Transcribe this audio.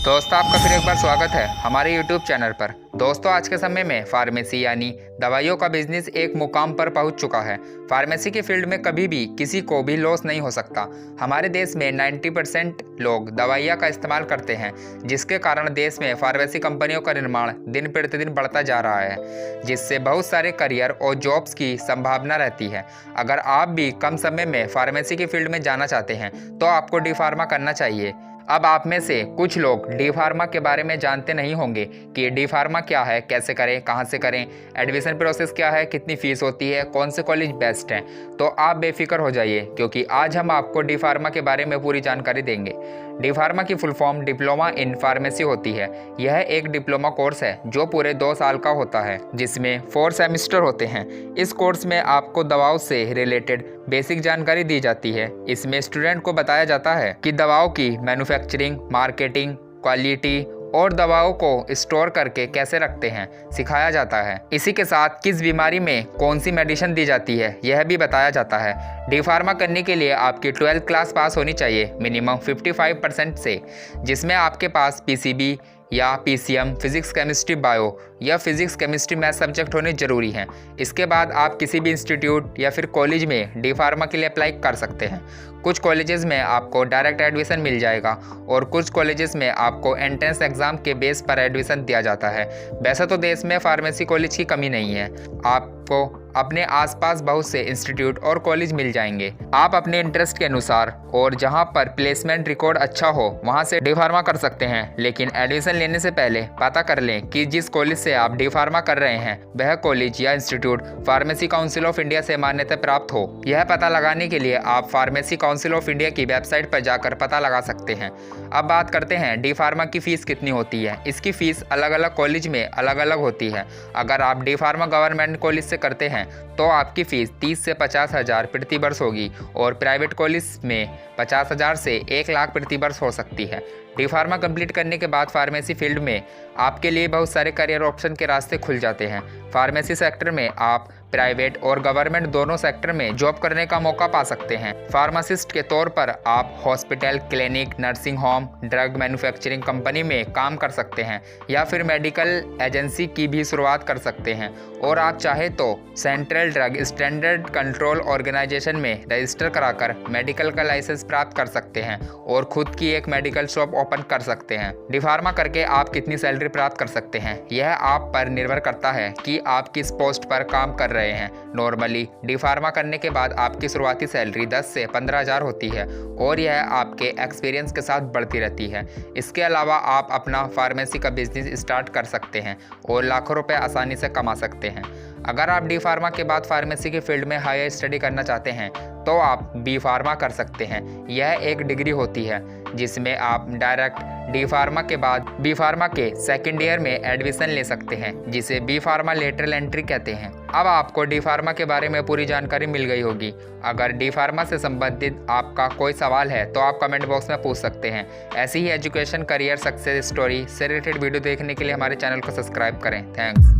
दोस्तों, आपका फिर एक बार स्वागत है हमारे YouTube चैनल पर। दोस्तों, आज के समय में फार्मेसी यानी दवाइयों का बिजनेस एक मुकाम पर पहुंच चुका है। फार्मेसी की फील्ड में कभी भी किसी को भी लॉस नहीं हो सकता। हमारे देश में 90% लोग दवाइयां का इस्तेमाल करते हैं, जिसके कारण देश में फार्मेसी कंपनियों का निर्माण दिन प्रतिदिन बढ़ता जा रहा है, जिससे बहुत सारे करियर और जॉब्स की संभावना रहती है। अगर आप भी कम समय में फार्मेसी की फील्ड में जाना चाहते हैं तो आपको डी फार्मा करना चाहिए। अब आप में से कुछ लोग डी फार्मा के बारे में जानते नहीं होंगे कि डी फार्मा क्या है, कैसे करें, कहां से करें, एडमिशन प्रोसेस क्या है, कितनी फीस होती है, कौन से कॉलेज बेस्ट हैं। तो आप बेफिक्र हो जाइए, क्योंकि आज हम आपको डी फार्मा के बारे में पूरी जानकारी देंगे। डी फार्मा की full form diploma in pharmacy होती है। यह एक डिप्लोमा कोर्स है जो पूरे 2 साल का होता है, जिसमें 4 सेमेस्टर होते हैं। इस कोर्स में आपको दवाओं से रिलेटेड बेसिक जानकारी दी जाती है। इसमें स्टूडेंट को बताया जाता है कि दवाओं की मैन्युफैक्चरिंग, मार्केटिंग, क्वालिटी और दवाओं को स्टोर करके कैसे रखते हैं सिखाया जाता है। इसी के साथ किस बीमारी में कौन सी मेडिसिन दी जाती है यह भी बताया जाता है। डी फार्मा करने के लिए आपकी 12th क्लास पास होनी चाहिए मिनिमम 55% से, जिसमें आपके पास पीसीबी या पीसीएम, फिजिक्स केमिस्ट्री बायो या फिजिक्स केमिस्ट्री मैथ सब्जेक्ट होने जरूरी हैं। इसके बाद आप किसी भी इंस्टीट्यूट या फिर कॉलेज में डी फार्मा के लिए अप्लाई कर सकते हैं। कुछ कॉलेजेस में आपको डायरेक्ट एडमिशन मिल जाएगा और कुछ कॉलेजेस में आपको एंट्रेंस एग्जाम के बेस पर एडमिशन दिया जाता है। वैसे तो देश में फार्मेसी कॉलेज की कमी नहीं है, आपको अपने आसपास बहुत से इंस्टीट्यूट और कॉलेज मिल जाएंगे। आप अपने इंटरेस्ट के अनुसार और जहां पर प्लेसमेंट रिकॉर्ड अच्छा हो वहां से डी फार्मा कर सकते हैं, लेकिन एडमिशन लेने से पहले पता कर लें कि जिस कॉलेज से आप डी फार्मा कर रहे हैं वह कॉलेज या institute pharmacy council of India से मान्यता प्राप्त हो। यह पता लगाने के लिए आप फार्मेसी काउंसिल ऑफ इंडिया की वेबसाइट पर जाकर पता लगा सकते हैं। अब बात करते हैं डी फार्मा की फीस कितनी होती है। इसकी फीस अलग अलग कॉलेज में अलग अलग होती है। अगर आप डी फार्मा गवर्नमेंट कॉलेज से करते हैं तो आपकी फीस 30 से 50 हज़ार प्रति वर्ष होगी और प्राइवेट कॉलेज में 50 हज़ार से 1 लाख प्रति वर्ष हो सकती है। डी फार्मा कंप्लीट करने के बाद फार्मेसी फील्ड में आपके लिए बहुत सारे करियर ऑप्शन के रास्ते खुल जाते हैं। फार्मेसी सेक्टर में आप प्राइवेट और गवर्नमेंट दोनों सेक्टर में जॉब करने का मौका पा सकते हैं। फार्मासिस्ट के तौर पर आप hospital, clinic, nursing home, drug manufacturing company में काम कर सकते हैं या फिर मेडिकल एजेंसी की भी शुरुआत कर सकते हैं। और आप चाहे तो central drug standard control organisation में रजिस्टर कराकर मेडिकल का लाइसेंस प्राप्त कर सकते हैं और खुद की एक मेडिकल शॉप ओपन कर सकते हैं। डी फार्मा करके आप कितनी सैलरी प्राप्त कर सकते हैं यह आप पर निर्भर करता है कि आप किस पोस्ट पर काम कर रहे हैं। नॉर्मली डी फार्मा करने के बाद आपकी शुरुआती सैलरी 10 से 15 हज़ार होती है और यह आपके एक्सपीरियंस के साथ बढ़ती रहती है। इसके अलावा आप अपना फार्मेसी का बिजनेस स्टार्ट कर सकते हैं और लाखों रुपए आसानी से कमा सकते हैं। अगर आप डी फार्मा के बाद फार्मेसी की फील्ड में हायर स्टडी करना चाहते हैं तो आप बी फार्मा कर सकते हैं। यह एक डिग्री होती है जिसमें आप डायरेक्ट डी फार्मा के बाद बी फार्मा के सेकेंड ईयर में एडमिशन ले सकते हैं, जिसे बी फार्मा लेटरल एंट्री कहते हैं। अब आपको डी फार्मा के बारे में पूरी जानकारी मिल गई होगी। अगर डी फार्मा से संबंधित आपका कोई सवाल है तो आप कमेंट बॉक्स में पूछ सकते हैं। ऐसी ही एजुकेशन, करियर, सक्सेस स्टोरी से रिलेटेड वीडियो देखने के लिए हमारे चैनल को सब्सक्राइब करें। थैंक्स।